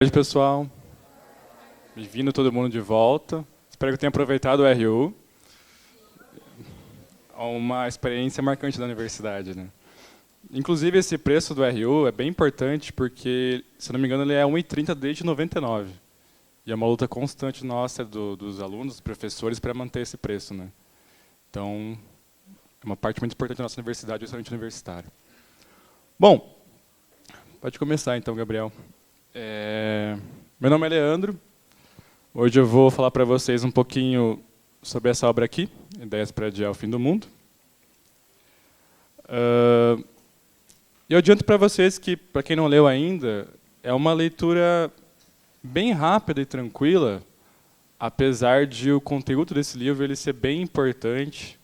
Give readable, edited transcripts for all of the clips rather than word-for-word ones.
Boa tarde, pessoal. Bem-vindo todo mundo de volta. Espero que tenha aproveitado o RU. Uma experiência marcante da universidade, né? Inclusive, esse preço do RU é bem importante porque, se não me engano, ele é 1,30 desde 99. E é uma luta constante nossa, dos alunos, dos professores, para manter esse preço, né? Então, é uma parte muito importante da nossa universidade, o restaurante universitário. Bom, pode começar então, Gabriel. Meu nome é Leandro. Hoje eu vou falar para vocês um pouquinho sobre essa obra aqui, Ideias para Adiar o Fim do Mundo. Eu adianto para vocês que, para quem não leu ainda, é uma leitura bem rápida e tranquila, apesar de o conteúdo desse livro ele ser bem importante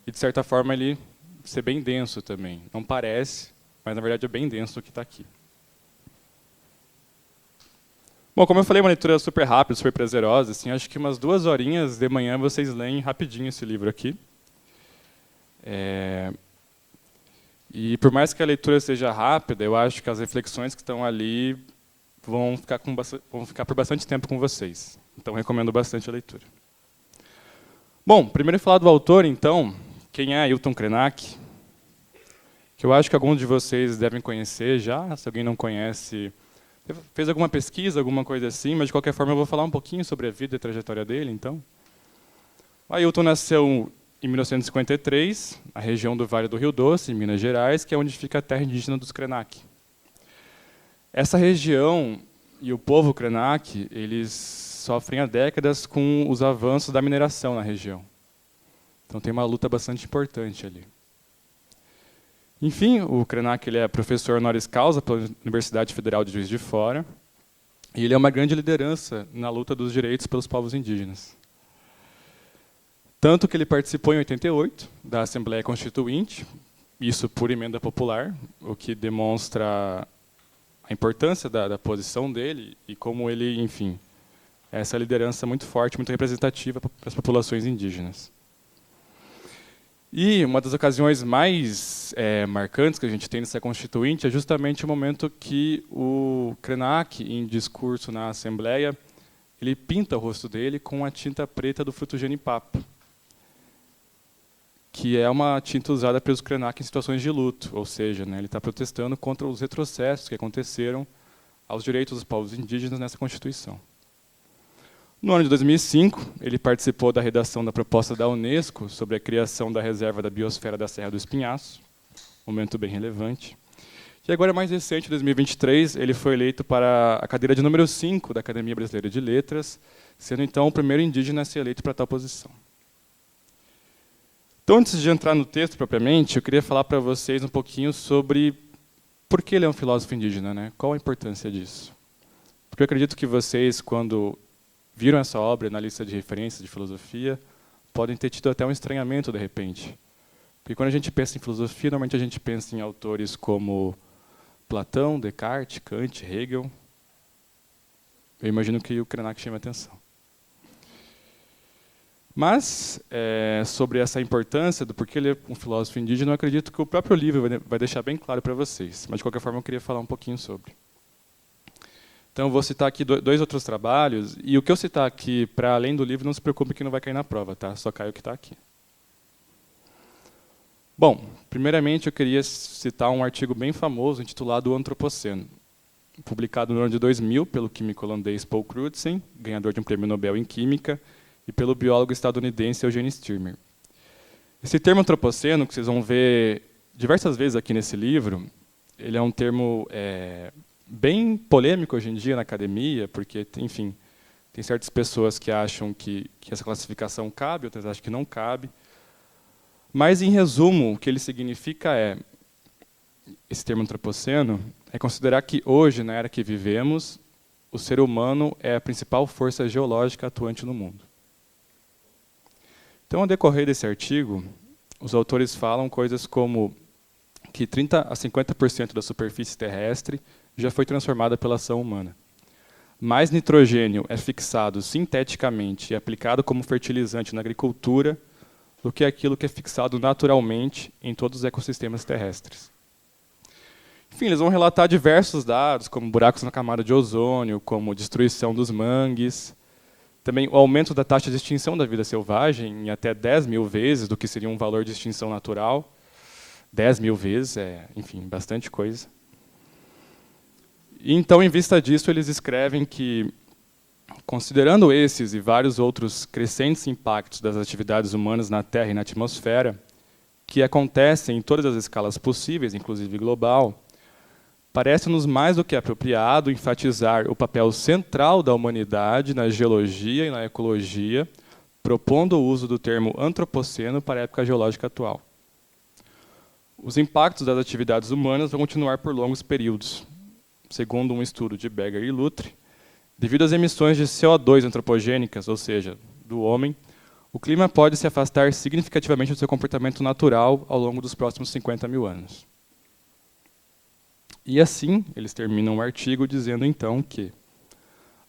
e, de certa forma, ele ser bem denso também. Não parece, mas, na verdade, é bem denso o que está aqui. Bom, como eu falei, é uma leitura super rápida, super prazerosa. Assim, acho que umas 2 horinhas de manhã vocês leem rapidinho esse livro aqui. E por mais que a leitura seja rápida, eu acho que as reflexões que estão ali vão ficar por bastante tempo com vocês. Então, recomendo bastante a leitura. Bom, primeiro falar do autor, então. Quem é Ailton Krenak? Que eu acho que alguns de vocês devem conhecer já. Se alguém não conhece, fez alguma pesquisa, alguma coisa assim, mas de qualquer forma eu vou falar um pouquinho sobre a vida e a trajetória dele, então. O Ailton nasceu em 1953, na região do Vale do Rio Doce, em Minas Gerais, que é onde fica a terra indígena dos Krenak. Essa região e o povo Krenak, eles sofrem há décadas com os avanços da mineração na região. Então tem uma luta bastante importante ali. Enfim, o Krenak ele é professor honoris causa pela Universidade Federal de Juiz de Fora, e ele é uma grande liderança na luta dos direitos pelos povos indígenas. Tanto que ele participou em 88 da Assembleia Constituinte, isso por emenda popular, o que demonstra a importância da posição dele e como ele, enfim, é essa liderança muito forte, muito representativa para as populações indígenas. E uma das ocasiões mais marcantes que a gente tem nessa Constituinte é justamente o momento que o Krenak, em discurso na Assembleia, ele pinta o rosto dele com a tinta preta do fruto genipapo, que é uma tinta usada pelos Krenak em situações de luto, ou seja, né, ele está protestando contra os retrocessos que aconteceram aos direitos dos povos indígenas nessa Constituição. No ano de 2005, ele participou da redação da proposta da Unesco sobre a criação da reserva da biosfera da Serra do Espinhaço, momento bem relevante. E agora, mais recente, em 2023, ele foi eleito para a cadeira de número 5 da Academia Brasileira de Letras, sendo então o primeiro indígena a ser eleito para tal posição. Então, antes de entrar no texto propriamente, eu queria falar para vocês um pouquinho sobre por que ele é um filósofo indígena, né? Qual a importância disso? Porque eu acredito que vocês, quando viram essa obra na lista de referências de filosofia, podem ter tido até um estranhamento, de repente. Porque quando a gente pensa em filosofia, normalmente a gente pensa em autores como Platão, Descartes, Kant, Hegel. Eu imagino que o Krenak chama a atenção. Mas, sobre essa importância do porquê ele é um filósofo indígena, eu acredito que o próprio livro vai deixar bem claro para vocês. Mas, de qualquer forma, eu queria falar um pouquinho sobre. Então, eu vou citar aqui 2 outros trabalhos, e o que eu citar aqui, para além do livro, não se preocupe que não vai cair na prova, tá? Só cai o que está aqui. Bom, primeiramente eu queria citar um artigo bem famoso, intitulado O Antropoceno, publicado no ano de 2000 pelo químico holandês Paul Crutzen, ganhador de um prêmio Nobel em Química, e pelo biólogo estadunidense Eugene Stirmer. Esse termo antropoceno, que vocês vão ver diversas vezes aqui nesse livro, ele é um termo bem polêmico hoje em dia na academia, porque, enfim, tem certas pessoas que acham que essa classificação cabe, outras acham que não cabe. Mas, em resumo, o que ele significa esse termo antropoceno, é considerar que hoje, na era que vivemos, o ser humano é a principal força geológica atuante no mundo. Então, ao decorrer desse artigo, os autores falam coisas como que 30% a 50% da superfície terrestre já foi transformada pela ação humana. Mais nitrogênio é fixado sinteticamente e aplicado como fertilizante na agricultura do que aquilo que é fixado naturalmente em todos os ecossistemas terrestres. Enfim, eles vão relatar diversos dados, como buracos na camada de ozônio, como destruição dos mangues, também o aumento da taxa de extinção da vida selvagem em até 10 mil vezes do que seria um valor de extinção natural. 10 mil vezes, enfim, bastante coisa. E então, em vista disso, eles escrevem que, considerando esses e vários outros crescentes impactos das atividades humanas na Terra e na atmosfera, que acontecem em todas as escalas possíveis, inclusive global, parece-nos mais do que apropriado enfatizar o papel central da humanidade na geologia e na ecologia, propondo o uso do termo antropoceno para a época geológica atual. Os impactos das atividades humanas vão continuar por longos períodos. Segundo um estudo de Berger e Lutre, devido às emissões de CO2 antropogênicas, ou seja, do homem, o clima pode se afastar significativamente do seu comportamento natural ao longo dos próximos 50 mil anos. E assim, eles terminam o artigo dizendo então que,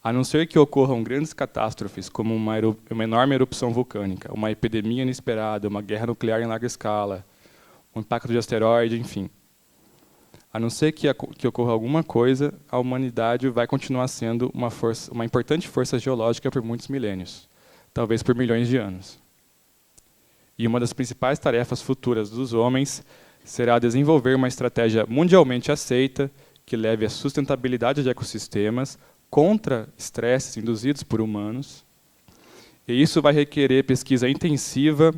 a não ser que ocorram grandes catástrofes, como uma enorme erupção vulcânica, uma epidemia inesperada, uma guerra nuclear em larga escala, um impacto de asteroide, enfim, a não ser que ocorra alguma coisa, a humanidade vai continuar sendo uma importante força geológica por muitos milênios, talvez por milhões de anos. E uma das principais tarefas futuras dos homens será desenvolver uma estratégia mundialmente aceita que leve à sustentabilidade de ecossistemas contra estresses induzidos por humanos. E isso vai requerer pesquisa intensiva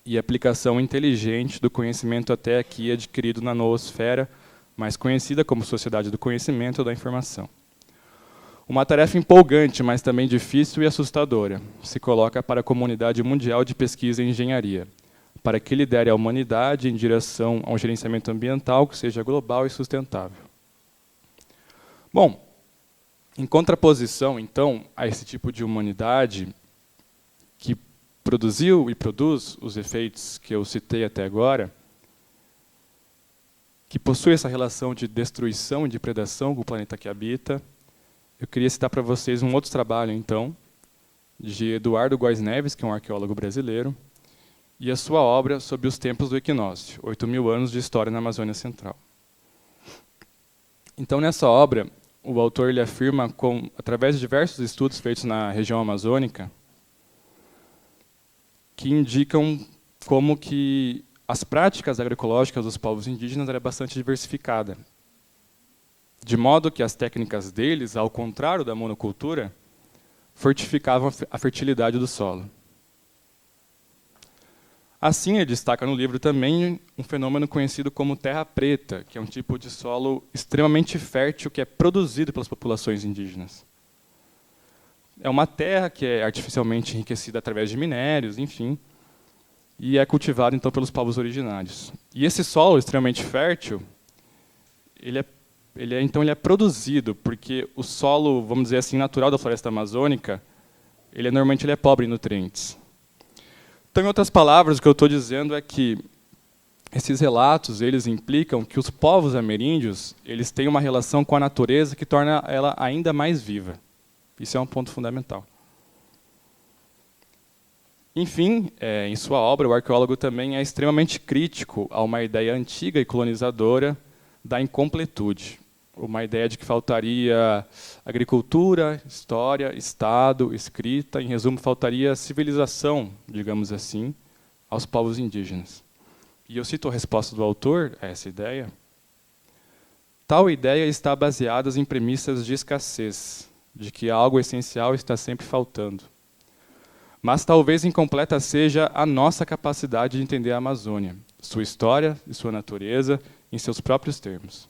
e aplicação inteligente do conhecimento até aqui adquirido na noosfera, mais conhecida como Sociedade do Conhecimento ou da Informação. Uma tarefa empolgante, mas também difícil e assustadora, se coloca para a comunidade mundial de pesquisa e engenharia, para que lidere a humanidade em direção a um gerenciamento ambiental que seja global e sustentável. Bom, em contraposição, então, a esse tipo de humanidade que produziu e produz os efeitos que eu citei até agora, que possui essa relação de destruição e de predação com o planeta que habita, eu queria citar para vocês um outro trabalho, então, de Eduardo Góes Neves, que é um arqueólogo brasileiro, e a sua obra Sob os Tempos do Equinócio, 8.000 anos de história na Amazônia Central. Então, nessa obra, o autor ele afirma, através de diversos estudos feitos na região amazônica, que indicam como que as práticas agroecológicas dos povos indígenas eram bastante diversificadas, de modo que as técnicas deles, ao contrário da monocultura, fortificavam a fertilidade do solo. Assim, ele destaca no livro também um fenômeno conhecido como terra preta, que é um tipo de solo extremamente fértil que é produzido pelas populações indígenas. É uma terra que é artificialmente enriquecida através de minérios, enfim, e é cultivada então pelos povos originários. E esse solo extremamente fértil, ele é produzido porque o solo, vamos dizer assim, natural da floresta amazônica, normalmente é pobre em nutrientes. Então, em outras palavras, o que eu estou dizendo é que esses relatos eles implicam que os povos ameríndios eles têm uma relação com a natureza que torna ela ainda mais viva. Isso é um ponto fundamental. Enfim, em sua obra, o arqueólogo também é extremamente crítico a uma ideia antiga e colonizadora da incompletude. Uma ideia de que faltaria agricultura, história, Estado, escrita, em resumo, faltaria civilização, digamos assim, aos povos indígenas. E eu cito a resposta do autor a essa ideia. Tal ideia está baseada em premissas de escassez, de que algo essencial está sempre faltando. Mas talvez incompleta seja a nossa capacidade de entender a Amazônia, sua história e sua natureza em seus próprios termos.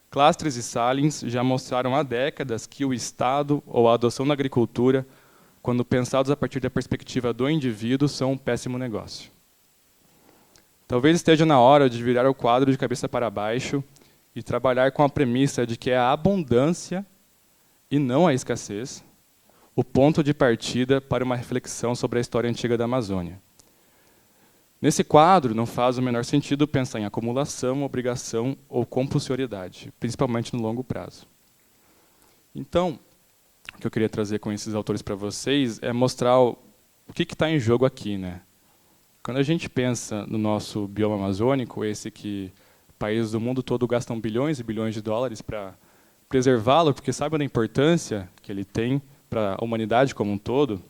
Clastres e Salins já mostraram há décadas que o Estado ou a adoção da agricultura, quando pensados a partir da perspectiva do indivíduo, são um péssimo negócio. Talvez esteja na hora de virar o quadro de cabeça para baixo e trabalhar com a premissa de que é a abundância, e não a escassez, o ponto de partida para uma reflexão sobre a história antiga da Amazônia. Nesse quadro, não faz o menor sentido pensar em acumulação, obrigação ou compulsoriedade, principalmente no longo prazo. Então, o que eu queria trazer com esses autores para vocês é mostrar o que está em jogo aqui, né? Quando a gente pensa no nosso bioma amazônico, esse que Países do mundo todo gastam bilhões e bilhões de dólares para preservá-lo, porque sabem da importância que ele tem para a humanidade como um todo.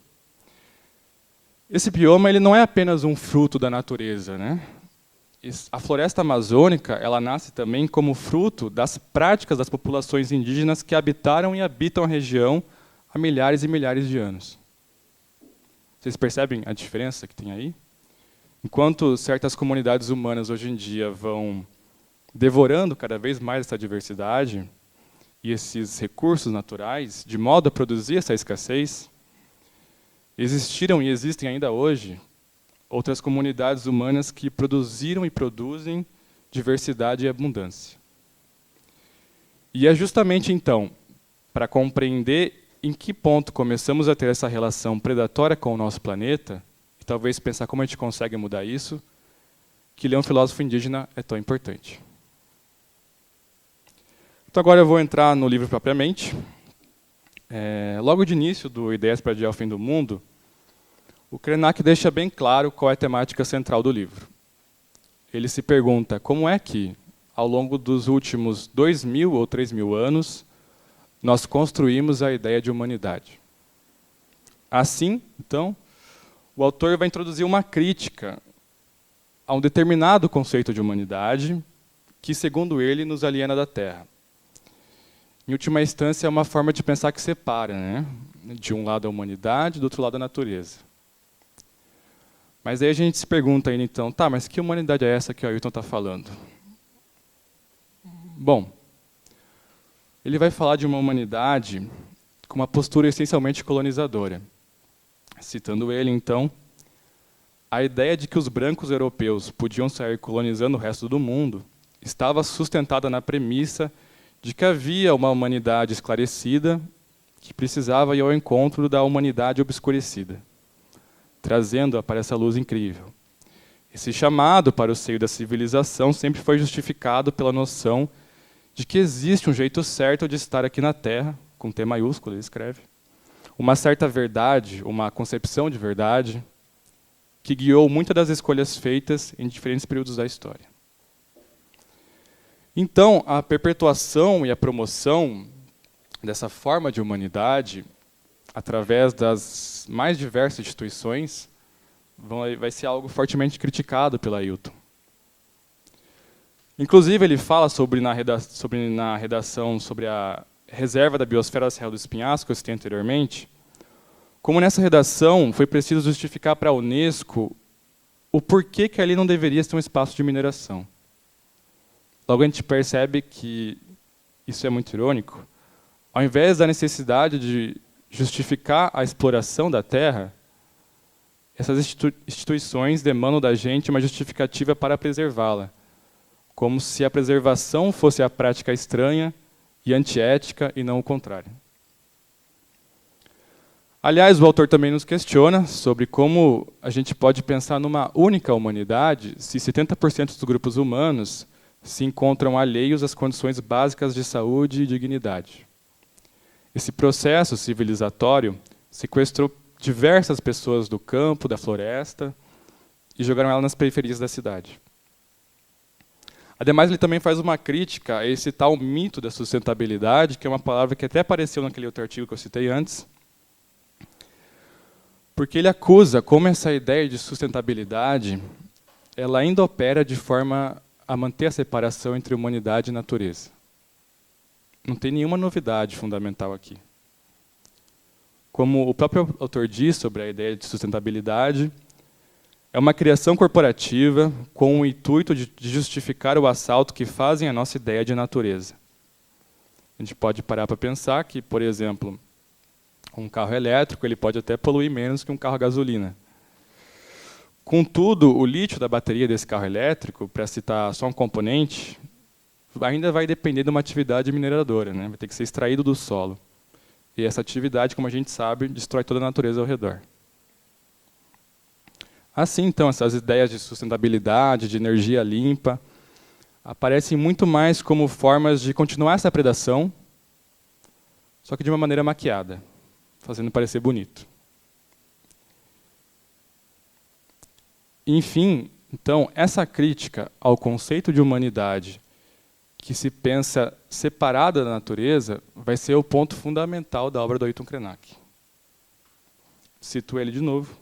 Esse bioma ele não é apenas um fruto da natureza, né? A floresta amazônica ela nasce também como fruto das práticas das populações indígenas que habitaram e habitam a região há milhares e milhares de anos. Vocês percebem a diferença que tem aí? Enquanto certas comunidades humanas hoje em dia vão devorando cada vez mais essa diversidade e esses recursos naturais, de modo a produzir essa escassez, existiram e existem ainda hoje outras comunidades humanas que produziram e produzem diversidade e abundância. E é justamente, então, para compreender em que ponto começamos a ter essa relação predatória com o nosso planeta, e talvez pensar como a gente consegue mudar isso, que ler um filósofo indígena é tão importante. Então agora eu vou entrar no livro propriamente. Logo de início do Ideias para Adiar o Fim do Mundo, o Krenak deixa bem claro qual é a temática central do livro. Ele se pergunta como é que, ao longo dos últimos 2.000 ou 3.000 anos, nós construímos a ideia de humanidade. Assim, então, o autor vai introduzir uma crítica a um determinado conceito de humanidade que, segundo ele, nos aliena da Terra. Em última instância, é uma forma de pensar que separa, né? De um lado a humanidade, do outro lado a natureza. Mas aí a gente se pergunta ainda, então, tá, mas que humanidade é essa que o Ailton está falando? Bom, ele vai falar de uma humanidade com uma postura essencialmente colonizadora. Citando ele, então, a ideia de que os brancos europeus podiam sair colonizando o resto do mundo estava sustentada na premissa de que havia uma humanidade esclarecida que precisava ir ao encontro da humanidade obscurecida, trazendo-a para essa luz incrível. Esse chamado para o seio da civilização sempre foi justificado pela noção de que existe um jeito certo de estar aqui na Terra, com T maiúsculo, ele escreve, uma certa verdade, uma concepção de verdade, que guiou muitas das escolhas feitas em diferentes períodos da história. Então, a perpetuação e a promoção dessa forma de humanidade, através das mais diversas instituições, vai ser algo fortemente criticado pela Ailton. Inclusive, ele fala na redação sobre a reserva da biosfera da Serra do Espinhaço, que eu citei anteriormente, como nessa redação foi preciso justificar para a Unesco o porquê que ali não deveria ter um espaço de mineração. Logo a gente percebe que isso é muito irônico. Ao invés da necessidade de justificar a exploração da terra, essas instituições demandam da gente uma justificativa para preservá-la, como se a preservação fosse a prática estranha e antiética e não o contrário. Aliás, o autor também nos questiona sobre como a gente pode pensar numa única humanidade se 70% dos grupos humanos se encontram alheios às condições básicas de saúde e dignidade. Esse processo civilizatório sequestrou diversas pessoas do campo, da floresta, e jogaram elas nas periferias da cidade. Ademais, ele também faz uma crítica a esse tal mito da sustentabilidade, que é uma palavra que até apareceu naquele outro artigo que eu citei antes, porque ele acusa como essa ideia de sustentabilidade ela ainda opera de forma a manter a separação entre humanidade e natureza. Não tem nenhuma novidade fundamental aqui. Como o próprio autor diz sobre a ideia de sustentabilidade, é uma criação corporativa com o intuito de justificar o assalto que fazem à nossa ideia de natureza. A gente pode parar para pensar que, por exemplo, um carro elétrico ele pode até poluir menos que um carro a gasolina. Contudo, o lítio da bateria desse carro elétrico, para citar só um componente, ainda vai depender de uma atividade mineradora, né? Vai ter que ser extraído do solo. E essa atividade, como a gente sabe, destrói toda a natureza ao redor. Assim, então, essas ideias de sustentabilidade, de energia limpa, aparecem muito mais como formas de continuar essa predação, só que de uma maneira maquiada, fazendo parecer bonito. Enfim, Então, essa crítica ao conceito de humanidade que se pensa separada da natureza vai ser o ponto fundamental da obra do Ailton Krenak. Cito ele de novo.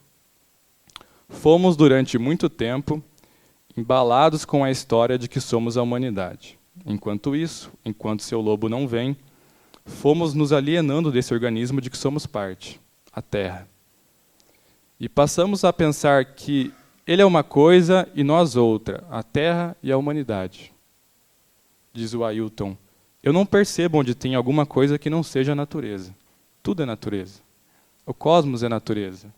Fomos, durante muito tempo, embalados com a história de que somos a humanidade. Enquanto isso, enquanto seu lobo não vem, fomos nos alienando desse organismo de que somos parte, a Terra. E passamos a pensar que ele é uma coisa e nós outra, a Terra e a humanidade. Diz o Ailton, eu não percebo onde tem alguma coisa que não seja a natureza. Tudo é natureza. O cosmos é natureza.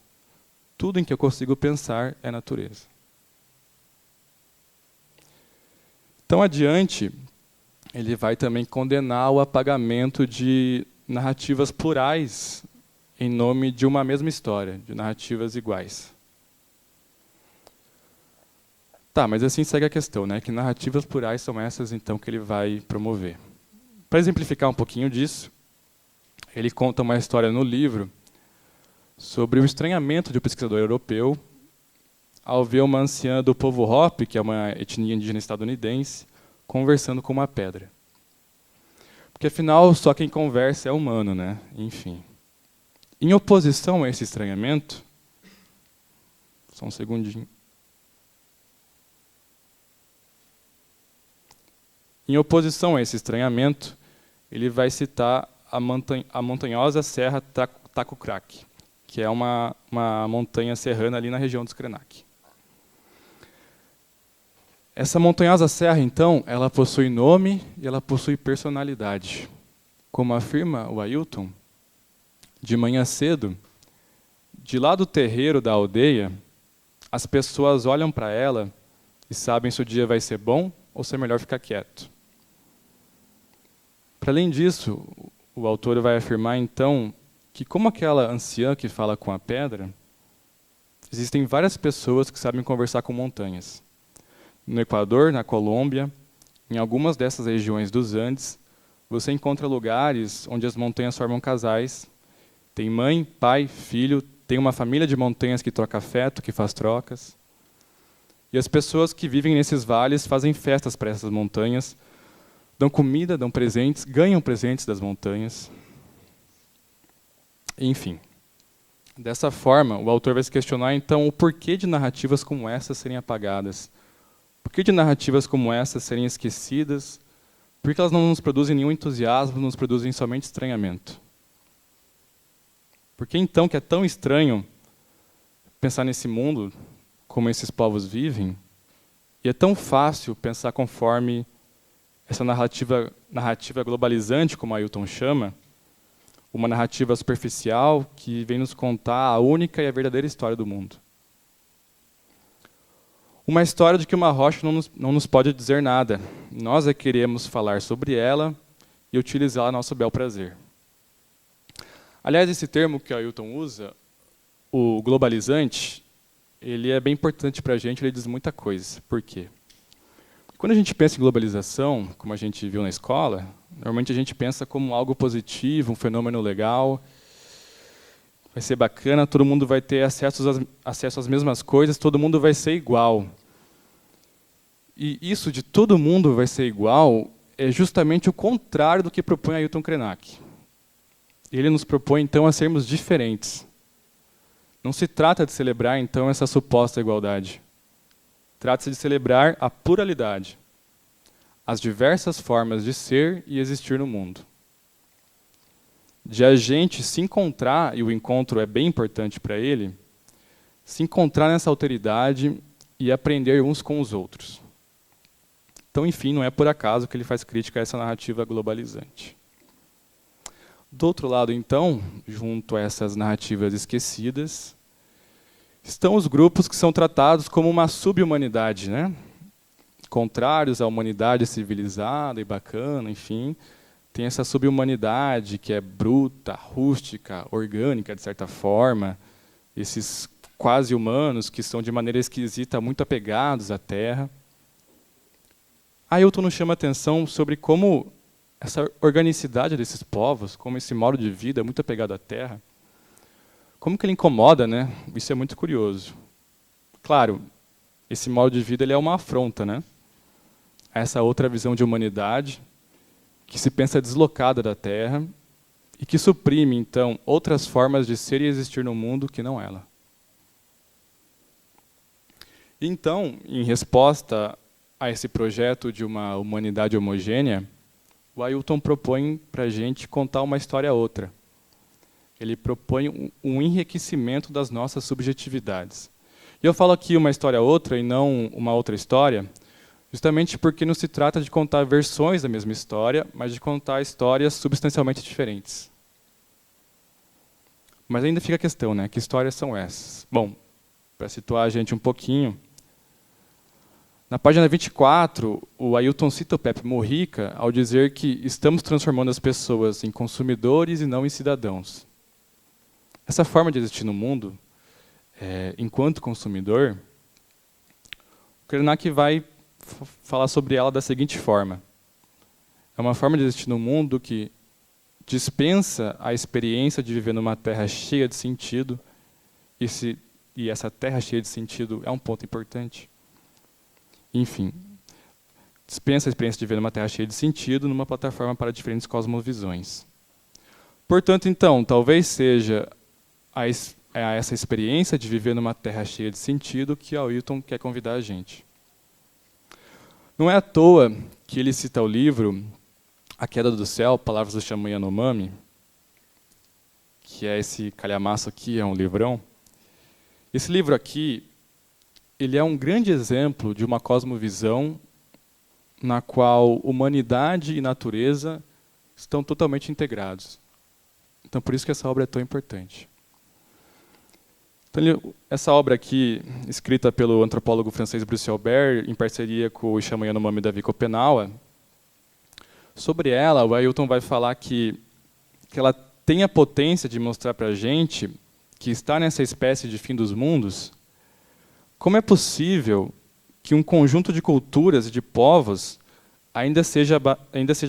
Tudo em que eu consigo pensar é natureza. Então, adiante, ele vai também condenar o apagamento de narrativas plurais em nome de uma mesma história, de narrativas iguais. Tá, mas assim segue a questão, né? Que narrativas plurais são essas, então, que ele vai promover? Para exemplificar um pouquinho disso, ele conta uma história no livro sobre o estranhamento de um pesquisador europeu ao ver uma anciã do povo Hopi, que é uma etnia indígena estadunidense, conversando com uma pedra. Porque, afinal, só quem conversa é humano, né? Enfim. Em oposição a esse estranhamento... Só um segundinho. Em oposição a esse estranhamento, ele vai citar a montanhosa Serra Taku Crack, que é uma montanha serrana ali na região dos Krenak. Essa montanhosa serra, então, ela possui nome e ela possui personalidade. Como afirma o Ailton, de manhã cedo, de lá do terreiro da aldeia, as pessoas olham para ela e sabem se o dia vai ser bom ou se é melhor ficar quieto. Para além disso, o autor vai afirmar, então, que como aquela anciã que fala com a pedra, existem várias pessoas que sabem conversar com montanhas. No Equador, na Colômbia, em algumas dessas regiões dos Andes, você encontra lugares onde as montanhas formam casais. Tem mãe, pai, filho, tem uma família de montanhas que troca afeto, que faz trocas. E as pessoas que vivem nesses vales fazem festas para essas montanhas, dão comida, dão presentes, ganham presentes das montanhas. Enfim. Dessa forma, o autor vai se questionar, então, o porquê de narrativas como essas serem apagadas. Por que de narrativas como essas serem esquecidas? Por que elas não nos produzem nenhum entusiasmo, nos produzem somente estranhamento? Por que então que é tão estranho pensar nesse mundo, como esses povos vivem, e é tão fácil pensar conforme essa narrativa globalizante, como a Ailton chama, uma narrativa superficial que vem nos contar a única e a verdadeira história do mundo? Uma história de que uma rocha não nos pode dizer nada. Nós é que queremos falar sobre ela e utilizá-la a nosso bel prazer. Aliás, esse termo que o Ailton usa, o globalizante, ele é bem importante para a gente, ele diz muita coisa. Por quê? Quando a gente pensa em globalização, como a gente viu na escola, normalmente a gente pensa como algo positivo, um fenômeno legal, vai ser bacana, todo mundo vai ter acesso às mesmas coisas, todo mundo vai ser igual. E isso de todo mundo vai ser igual é justamente o contrário do que propõe Ailton Krenak. Ele nos propõe, então, a sermos diferentes. Não se trata de celebrar, então, essa suposta igualdade. Trata-se de celebrar a pluralidade, as diversas formas de ser e existir no mundo. De a gente se encontrar, e o encontro é bem importante para ele, se encontrar nessa alteridade e aprender uns com os outros. Então, enfim, não é por acaso que ele faz crítica a essa narrativa globalizante. Do outro lado, então, junto a essas narrativas esquecidas, estão os grupos que são tratados como uma sub-humanidade, né? Contrários à humanidade civilizada e bacana, enfim. Tem essa sub-humanidade que é bruta, rústica, orgânica, de certa forma. Esses quase humanos que são, de maneira esquisita, muito apegados à Terra. Ailton nos chama a atenção sobre como essa organicidade desses povos, como esse modo de vida muito apegado à Terra, como que ele incomoda, né? Isso é muito curioso. Claro, esse modo de vida ele é uma afronta, né? A essa outra visão de humanidade que se pensa deslocada da Terra e que suprime, então, outras formas de ser e existir no mundo que não ela. Então, em resposta a esse projeto de uma humanidade homogênea, o Ailton propõe para a gente contar uma história outra. Ele propõe um enriquecimento das nossas subjetividades. E eu falo aqui uma história outra e não uma outra história, justamente porque não se trata de contar versões da mesma história, mas de contar histórias substancialmente diferentes. Mas ainda fica a questão, né? Que histórias são essas? Bom, para situar a gente um pouquinho, na página 24, o Ailton cita o Pepe Mujica ao dizer que estamos transformando as pessoas em consumidores e não em cidadãos. Essa forma de existir no mundo, enquanto consumidor, o Krenak vai falar sobre ela da seguinte forma. É uma forma de existir no mundo que dispensa a experiência de viver numa terra cheia de sentido, e essa terra cheia de sentido é um ponto importante. Enfim, dispensa a experiência de viver numa terra cheia de sentido numa plataforma para diferentes cosmovisões. Portanto, então, talvez seja essa experiência de viver numa terra cheia de sentido que Ailton quer convidar a gente. Não é à toa que ele cita o livro A Queda do Céu, Palavras do Xamã Yanomami, que é esse calhamaço aqui, é um livrão. Esse livro aqui, ele é um grande exemplo de uma cosmovisão na qual humanidade e natureza estão totalmente integrados. Então, por isso que essa obra é tão importante. Então, essa obra aqui, escrita pelo antropólogo francês Bruce Albert, em parceria com o Xamã Yanomami Davi Kopenawa, sobre ela, o Ailton vai falar que ela tem a potência de mostrar para a gente que está nessa espécie de fim dos mundos, como é possível que um conjunto de culturas e de povos ainda seja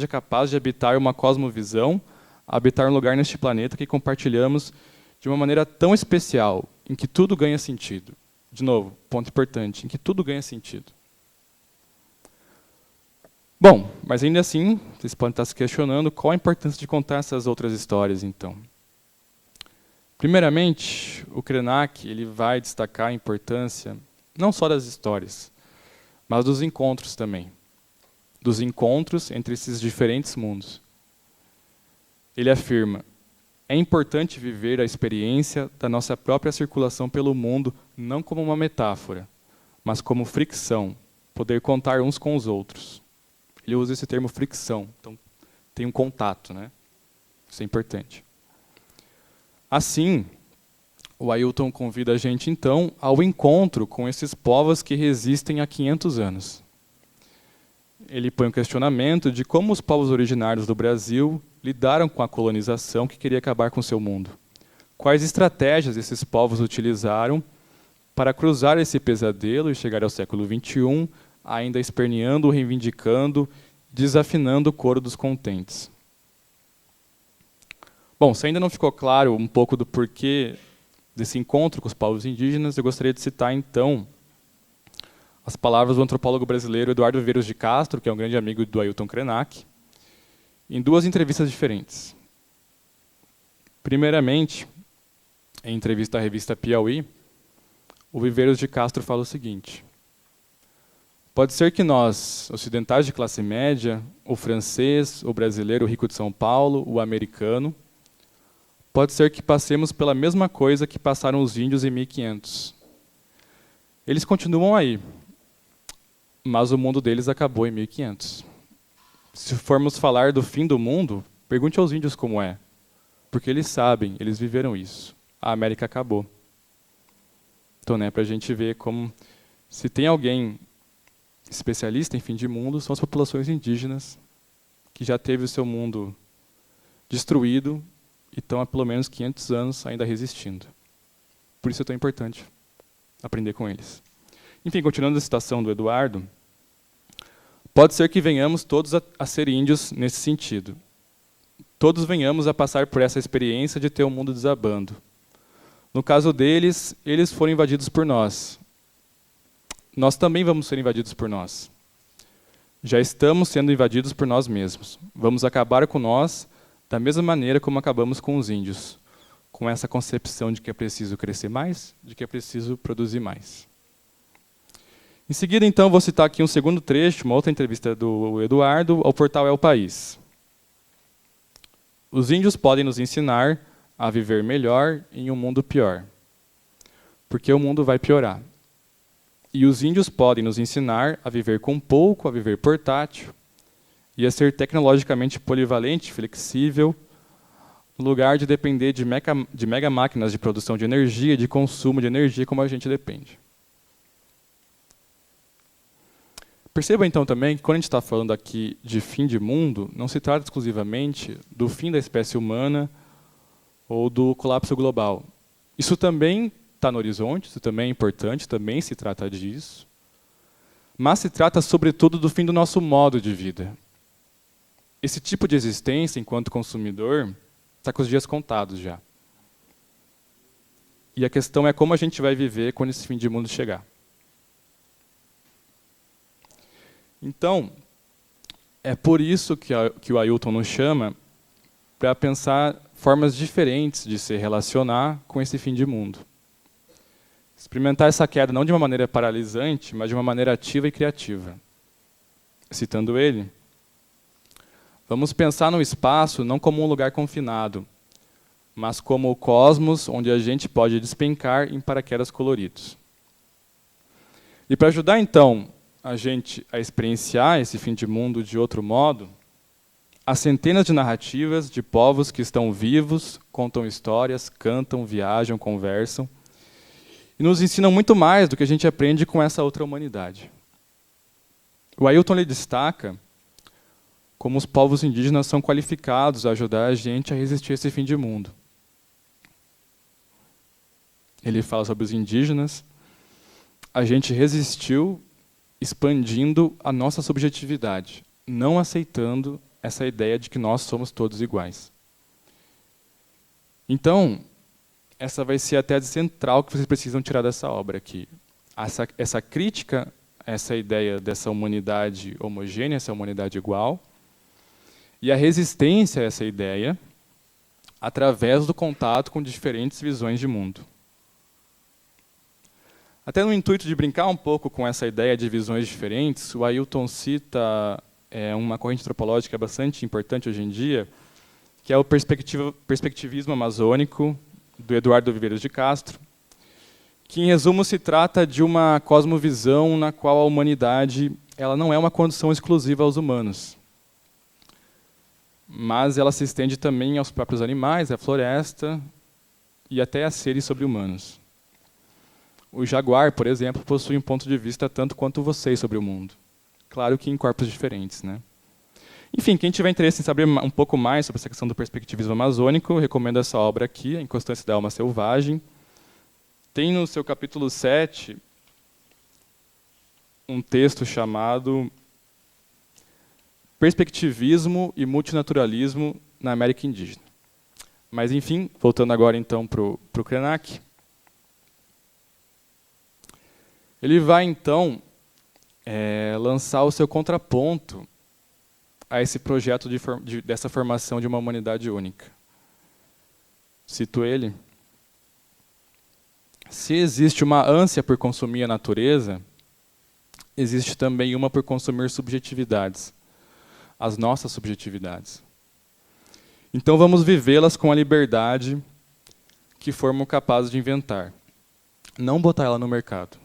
capaz de habitar uma cosmovisão, habitar um lugar neste planeta que compartilhamos de uma maneira tão especial, em que tudo ganha sentido. De novo, ponto importante, em que tudo ganha sentido. Bom, mas ainda assim, vocês podem estar se questionando qual a importância de contar essas outras histórias, então. Primeiramente, o Krenak ele vai destacar a importância não só das histórias, mas dos encontros também. Dos encontros entre esses diferentes mundos. Ele afirma: é importante viver a experiência da nossa própria circulação pelo mundo não como uma metáfora, mas como fricção, poder contar uns com os outros. Ele usa esse termo fricção, então tem um contato, né? Isso é importante. Assim, o Ailton convida a gente, então, ao encontro com esses povos que resistem há 500 anos. Ele põe um questionamento de como os povos originários do Brasil lidaram com a colonização que queria acabar com o seu mundo. Quais estratégias esses povos utilizaram para cruzar esse pesadelo e chegar ao século XXI, ainda esperneando, reivindicando, desafinando o coro dos contentes. Bom, se ainda não ficou claro um pouco do porquê desse encontro com os povos indígenas, eu gostaria de citar, então, as palavras do antropólogo brasileiro Eduardo Viveiros de Castro, que é um grande amigo do Ailton Krenak, em duas entrevistas diferentes. Primeiramente, em entrevista à revista Piauí, o Viveiros de Castro fala o seguinte: pode ser que nós, ocidentais de classe média, o francês, o brasileiro rico de São Paulo, o americano, pode ser que passemos pela mesma coisa que passaram os índios em 1500. Eles continuam aí, mas o mundo deles acabou em 1500. Se formos falar do fim do mundo, pergunte aos índios como é, porque eles sabem, eles viveram isso. A América acabou. Então, né, para a gente ver como, se tem alguém especialista em fim de mundo, são as populações indígenas, que já teve o seu mundo destruído e estão há pelo menos 500 anos ainda resistindo. Por isso é tão importante aprender com eles. Enfim, continuando a citação do Eduardo, pode ser que venhamos todos a ser índios nesse sentido. Todos venhamos a passar por essa experiência de ter o mundo desabando. No caso deles, eles foram invadidos por nós. nós também vamos ser invadidos por nós. Já estamos sendo invadidos por nós mesmos. Vamos acabar com nós da mesma maneira como acabamos com os índios, com essa concepção de que é preciso crescer mais, de que é preciso produzir mais. Em seguida, então, vou citar aqui um segundo trecho, uma outra entrevista do Eduardo ao portal É o País. Os índios podem nos ensinar a viver melhor em um mundo pior, porque o mundo vai piorar. E os índios podem nos ensinar a viver com pouco, a viver portátil, e a ser tecnologicamente polivalente, flexível, no lugar de depender de mega máquinas de produção de energia, de consumo de energia, como a gente depende. Perceba então também que quando a gente está falando aqui de fim de mundo, não se trata exclusivamente do fim da espécie humana ou do colapso global. Isso também está no horizonte, isso também é importante, também se trata disso. Mas se trata, sobretudo, do fim do nosso modo de vida. Esse tipo de existência, enquanto consumidor, está com os dias contados já. E a questão é como a gente vai viver quando esse fim de mundo chegar. Então, é por isso que o Ailton nos chama para pensar formas diferentes de se relacionar com esse fim de mundo. Experimentar essa queda não de uma maneira paralisante, mas de uma maneira ativa e criativa. Citando ele, vamos pensar no espaço não como um lugar confinado, mas como o cosmos onde a gente pode despencar em paraquedas coloridos. E para ajudar, então, a gente a experienciar esse fim de mundo de outro modo, há centenas de narrativas de povos que estão vivos, contam histórias, cantam, viajam, conversam, e nos ensinam muito mais do que a gente aprende com essa outra humanidade. O Ailton lhe destaca como os povos indígenas são qualificados a ajudar a gente a resistir a esse fim de mundo. Ele fala sobre os indígenas. A gente resistiu expandindo a nossa subjetividade, não aceitando essa ideia de que nós somos todos iguais. Então, essa vai ser a tese central que vocês precisam tirar dessa obra aqui. Essa crítica, essa ideia dessa humanidade homogênea, essa humanidade igual, e a resistência a essa ideia através do contato com diferentes visões de mundo. Até no intuito de brincar um pouco com essa ideia de visões diferentes, o Ailton cita uma corrente antropológica bastante importante hoje em dia, que é o perspectivismo amazônico, do Eduardo Viveiros de Castro, que, em resumo, se trata de uma cosmovisão na qual a humanidade ela não é uma condição exclusiva aos humanos, mas ela se estende também aos próprios animais, à floresta e até a seres sobre-humanos. O jaguar, por exemplo, possui um ponto de vista tanto quanto vocês sobre o mundo. Claro que em corpos diferentes, né? Enfim, quem tiver interesse em saber um pouco mais sobre essa questão do perspectivismo amazônico, eu recomendo essa obra aqui, A Inconstância da Alma Selvagem. Tem no seu capítulo 7 um texto chamado Perspectivismo e Multinaturalismo na América Indígena. Mas, enfim, voltando agora então para o Krenak. Ele vai, então, lançar o seu contraponto a esse projeto dessa formação de uma humanidade única. Cito ele. Se existe uma ânsia por consumir a natureza, existe também uma por consumir subjetividades, as nossas subjetividades. Então vamos vivê-las com a liberdade que formos capazes de inventar. Não botar ela no mercado.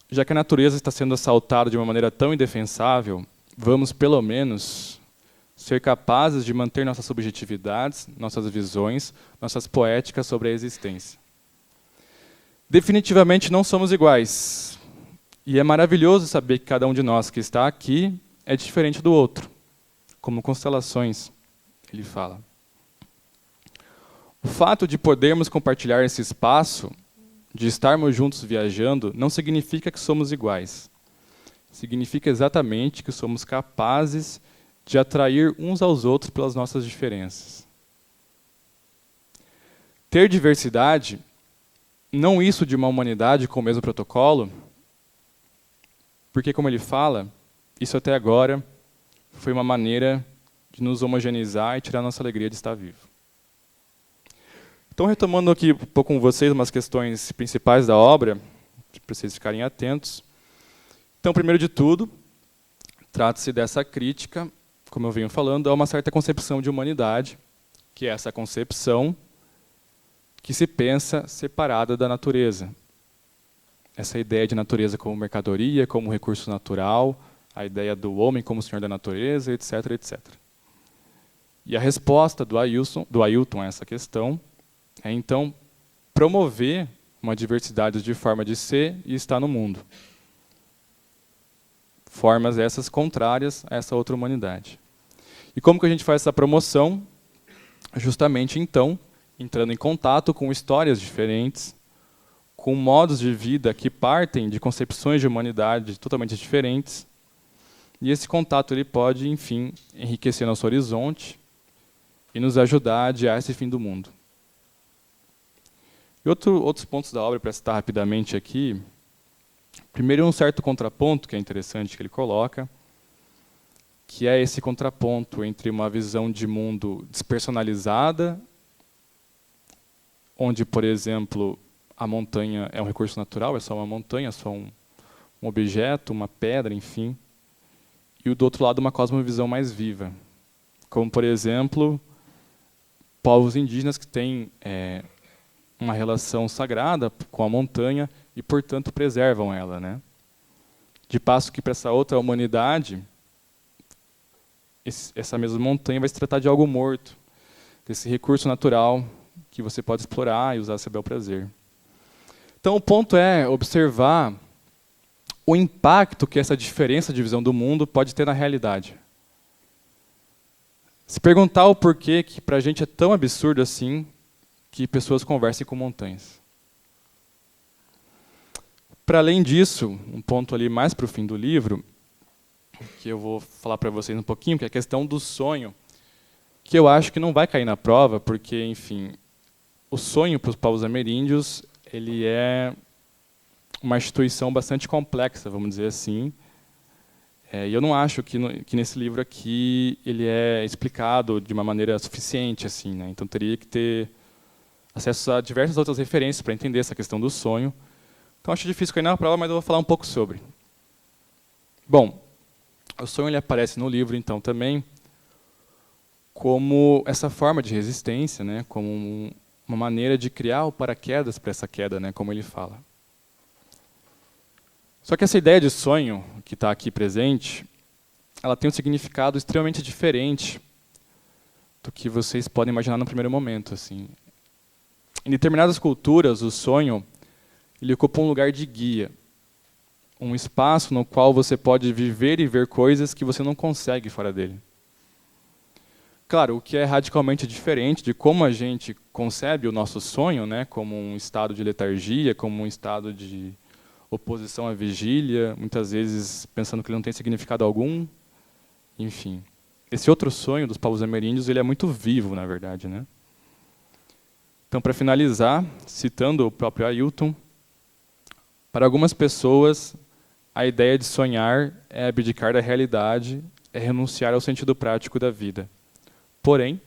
Já que a natureza está sendo assaltada de uma maneira tão indefensável, vamos, pelo menos, ser capazes de manter nossas subjetividades, nossas visões, nossas poéticas sobre a existência. Definitivamente não somos iguais. E é maravilhoso saber que cada um de nós que está aqui é diferente do outro, como constelações, ele fala. O fato de podermos compartilhar esse espaço, de estarmos juntos viajando, não significa que somos iguais. Significa exatamente que somos capazes de atrair uns aos outros pelas nossas diferenças. Ter diversidade, não isso de uma humanidade com o mesmo protocolo, Porque, como ele fala, isso até agora foi uma maneira de nos homogeneizar e tirar a nossa alegria de estar vivo. Então, retomando aqui um pouco com vocês umas questões principais da obra, para vocês ficarem atentos. Então, primeiro de tudo, trata-se dessa crítica, como eu venho falando, a uma certa concepção de humanidade, que é essa concepção que se pensa separada da natureza. Essa ideia de natureza como mercadoria, como recurso natural, a ideia do homem como senhor da natureza, etc., etc. E a resposta do Ailton a essa questão é, então, promover uma diversidade de forma de ser e estar no mundo. Formas essas contrárias a essa outra humanidade. E como que a gente faz essa promoção? Justamente, então, entrando em contato com histórias diferentes, com modos de vida que partem de concepções de humanidade totalmente diferentes. E esse contato ele pode, enfim, enriquecer nosso horizonte e nos ajudar a adiar esse fim do mundo. E outros pontos da obra, para citar rapidamente aqui, primeiro um certo contraponto, que é interessante que ele coloca, que é esse contraponto entre uma visão de mundo despersonalizada, onde, por exemplo, a montanha é um recurso natural, é só uma montanha, é só um objeto, uma pedra, enfim, e do outro lado uma cosmovisão mais viva, como, por exemplo, povos indígenas que têm uma relação sagrada com a montanha e, portanto, preservam ela, né? De passo que, para essa outra humanidade, essa mesma montanha vai se tratar de algo morto, desse recurso natural que você pode explorar e usar a seu bel prazer. Então, o ponto é observar o impacto que essa diferença de visão do mundo pode ter na realidade. Se perguntar o porquê que para a gente é tão absurdo assim que pessoas conversem com montanhas. Para além disso, um ponto ali mais para o fim do livro, que eu vou falar para vocês um pouquinho, que é a questão do sonho, que eu acho que não vai cair na prova, porque, enfim, o sonho para os povos ameríndios ele é uma instituição bastante complexa, vamos dizer assim. E eu não acho que nesse livro aqui ele é explicado de uma maneira suficiente, assim, né? Então teria que ter acesso a diversas outras referências para entender essa questão do sonho. Então acho difícil cair na prova, mas eu vou falar um pouco sobre. Bom, o sonho ele aparece no livro, então, também como essa forma de resistência, né? Como uma maneira de criar o paraquedas para essa queda, né? Como ele fala. Só que essa ideia de sonho que está aqui presente, ela tem um significado extremamente diferente do que vocês podem imaginar no primeiro momento, assim. Em determinadas culturas, o sonho ele ocupa um lugar de guia, um espaço no qual você pode viver e ver coisas que você não consegue fora dele. Claro, o que é radicalmente diferente de como a gente concebe o nosso sonho, né, como um estado de letargia, como um estado de oposição à vigília, muitas vezes pensando que ele não tem significado algum, enfim. Esse outro sonho dos povos ameríndios ele é muito vivo, na verdade, né? Então, para finalizar, citando o próprio Ailton, para algumas pessoas, a ideia de sonhar é abdicar da realidade, é renunciar ao sentido prático da vida. Porém,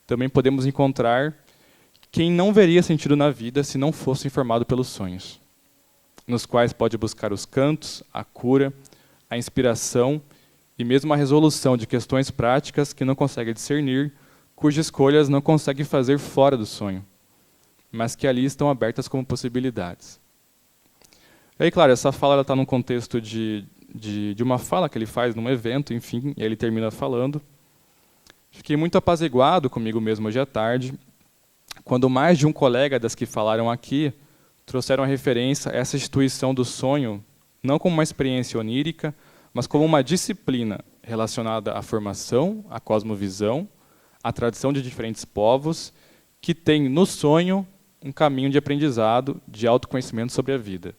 também podemos encontrar quem não veria sentido na vida se não fosse informado pelos sonhos, nos quais pode buscar os cantos, a cura, a inspiração e mesmo a resolução de questões práticas que não consegue discernir, cujas escolhas não consegue fazer fora do sonho, mas que ali estão abertas como possibilidades. E aí, claro, essa fala está num contexto de uma fala que ele faz num evento, enfim, e ele termina falando. Fiquei muito apaziguado comigo mesmo hoje à tarde, quando mais de um colega das que falaram aqui trouxeram a referência a essa instituição do sonho, não como uma experiência onírica, mas como uma disciplina relacionada à formação, à cosmovisão, à tradição de diferentes povos, que tem no sonho um caminho de aprendizado, de autoconhecimento sobre a vida.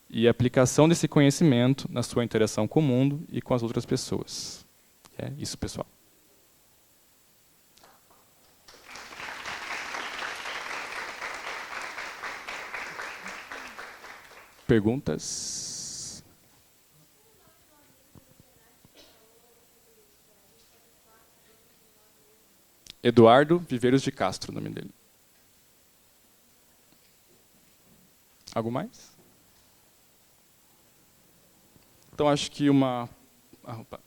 E a aplicação desse conhecimento na sua interação com o mundo e com as outras pessoas. É isso, pessoal. Perguntas? Eduardo Viveiros de Castro, o nome dele. Algo mais? Então, acho que uma... opa.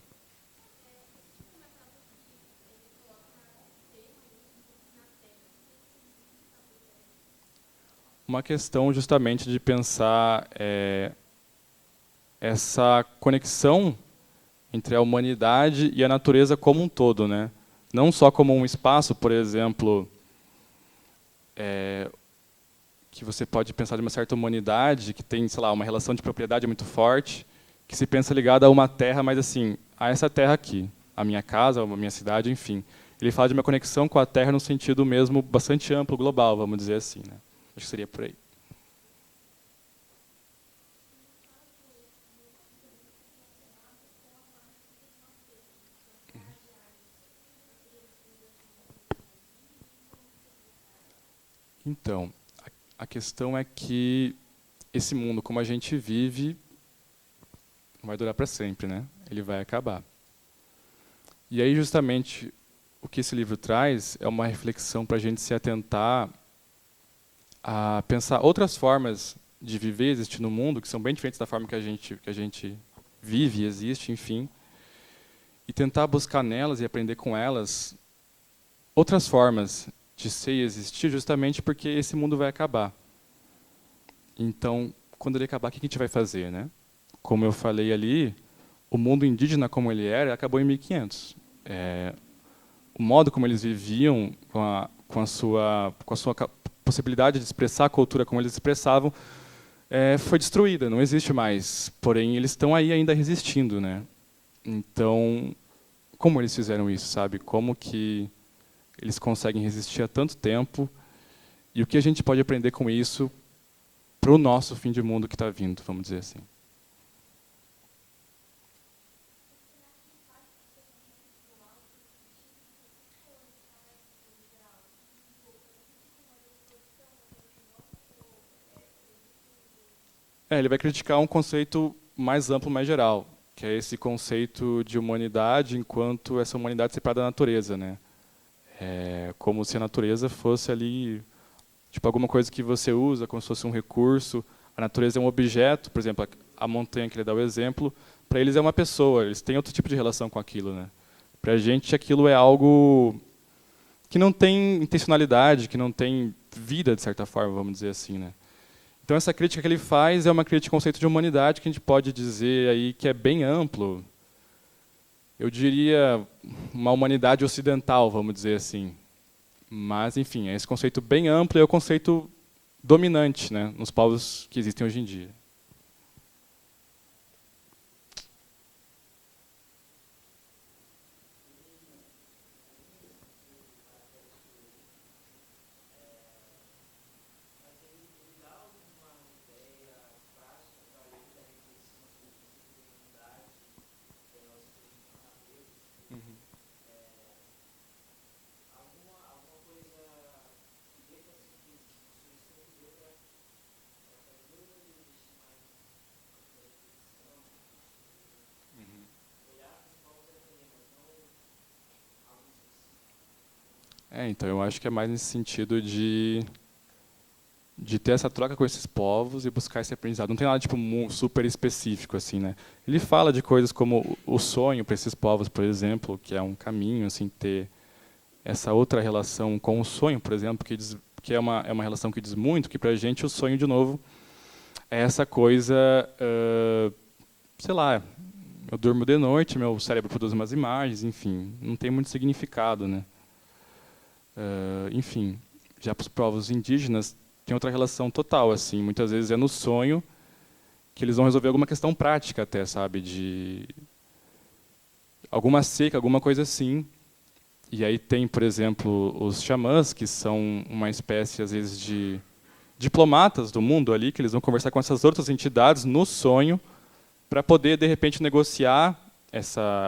Uma questão justamente de pensar essa conexão entre a humanidade e a natureza como um todo, né? Não só como um espaço, por exemplo, que você pode pensar de uma certa humanidade que tem, sei lá, uma relação de propriedade muito forte, que se pensa ligada a uma terra, mas assim, a essa terra aqui, a minha casa, a minha cidade, enfim. Ele fala de uma conexão com a terra no sentido mesmo bastante amplo, global, vamos dizer assim, né? Acho que seria por aí. Então, a questão é que esse mundo, como a gente vive, não vai durar para sempre, né? Ele vai acabar. E aí, justamente, o que esse livro traz é uma reflexão para a gente se atentar a pensar outras formas de viver e existir no mundo, que são bem diferentes da forma que a gente vive e existe, enfim, e tentar buscar nelas e aprender com elas outras formas de ser e existir, justamente porque esse mundo vai acabar. Então, quando ele acabar, o que a gente vai fazer, né? Como eu falei ali, o mundo indígena como ele era acabou em 1500. O modo como eles viviam, com a sua possibilidade de expressar a cultura como eles expressavam, foi destruída, não existe mais. Porém, eles estão aí ainda resistindo, né? Então, como eles fizeram isso, sabe? Como que eles conseguem resistir há tanto tempo? E o que a gente pode aprender com isso para o nosso fim de mundo que está vindo, vamos dizer assim? Ele vai criticar um conceito mais amplo, mais geral, que é esse conceito de humanidade enquanto essa humanidade separada da natureza, né? Como se a natureza fosse ali, tipo, alguma coisa que você usa, como se fosse um recurso. A natureza é um objeto, por exemplo, a montanha que ele dá o exemplo, para eles é uma pessoa, eles têm outro tipo de relação com aquilo, né? Para a gente aquilo é algo que não tem intencionalidade, que não tem vida, de certa forma, vamos dizer assim, né? Então essa crítica que ele faz é uma crítica ao conceito de humanidade que a gente pode dizer aí que é bem amplo. Eu diria uma humanidade ocidental, vamos dizer assim. Mas, enfim, é esse conceito bem amplo e é o conceito dominante, né, nos povos que existem hoje em dia. Então eu acho que é mais nesse sentido de ter essa troca com esses povos e buscar esse aprendizado. Não tem nada tipo super específico assim, né? Ele fala de coisas como o sonho para esses povos, por exemplo, que é um caminho assim ter essa outra relação com o sonho, por exemplo, que é uma relação que diz muito, que para a gente o sonho de novo é essa coisa, sei lá, eu durmo de noite, meu cérebro produz umas imagens, enfim, não tem muito significado, né? Enfim, já para os povos indígenas tem outra relação total, assim, muitas vezes é no sonho que eles vão resolver alguma questão prática até, sabe, de alguma seca, alguma coisa assim. E aí tem, por exemplo, os xamãs, que são uma espécie, às vezes, de diplomatas do mundo ali, que eles vão conversar com essas outras entidades no sonho para poder, de repente, negociar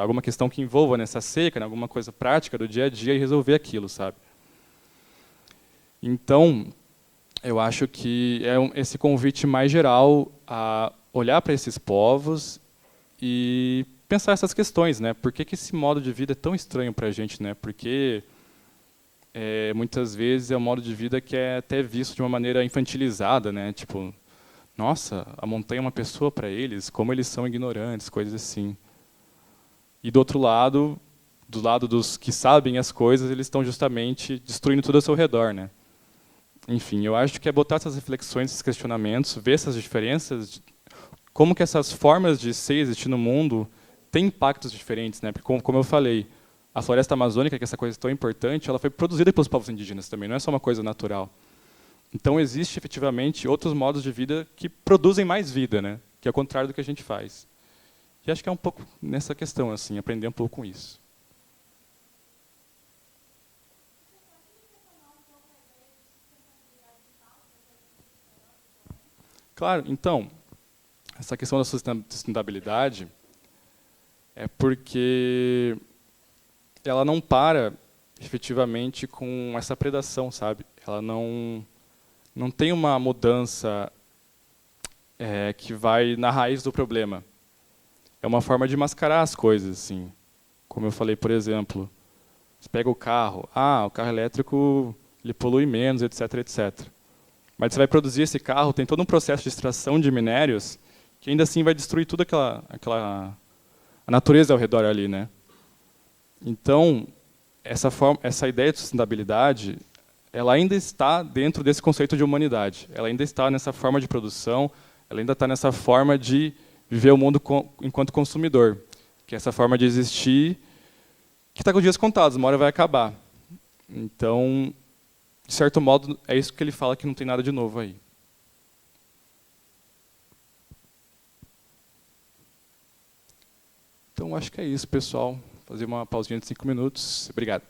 alguma questão que envolva nessa seca, né, alguma coisa prática do dia a dia e resolver aquilo, sabe? Então, eu acho que é esse convite mais geral a olhar para esses povos e pensar essas questões, né? Por que esse modo de vida é tão estranho para a gente, né? Porque muitas vezes é um modo de vida que é até visto de uma maneira infantilizada, né? Tipo, nossa, a montanha é uma pessoa para eles, como eles são ignorantes, coisas assim. E do outro lado, do lado dos que sabem as coisas, eles estão justamente destruindo tudo ao seu redor, né? Enfim, eu acho que é botar essas reflexões, esses questionamentos, ver essas diferenças, como que essas formas de ser e existir no mundo têm impactos diferentes, né? Porque como eu falei, a floresta amazônica, que é essa coisa tão importante, ela foi produzida pelos povos indígenas também, não é só uma coisa natural. Então existe efetivamente outros modos de vida que produzem mais vida, né? Que é o contrário do que a gente faz. E acho que é um pouco nessa questão, assim, aprender um pouco com isso. Claro, então, essa questão da sustentabilidade é porque ela não para efetivamente com essa predação, sabe? Ela não tem uma mudança que vai na raiz do problema. É uma forma de mascarar as coisas, assim. Como eu falei, por exemplo, você pega o carro elétrico ele polui menos, etc, etc. Mas você vai produzir esse carro, tem todo um processo de extração de minérios que ainda assim vai destruir toda a natureza ao redor ali, né? Então, essa ideia de sustentabilidade, ela ainda está dentro desse conceito de humanidade. Ela ainda está nessa forma de produção, ela ainda está nessa forma de viver o mundo enquanto consumidor, que é essa forma de existir que está com os dias contados, uma hora vai acabar. Então, de certo modo, é isso que ele fala que não tem nada de novo aí. Então, acho que é isso, pessoal. Vou fazer uma pausinha de 5 minutos. Obrigado.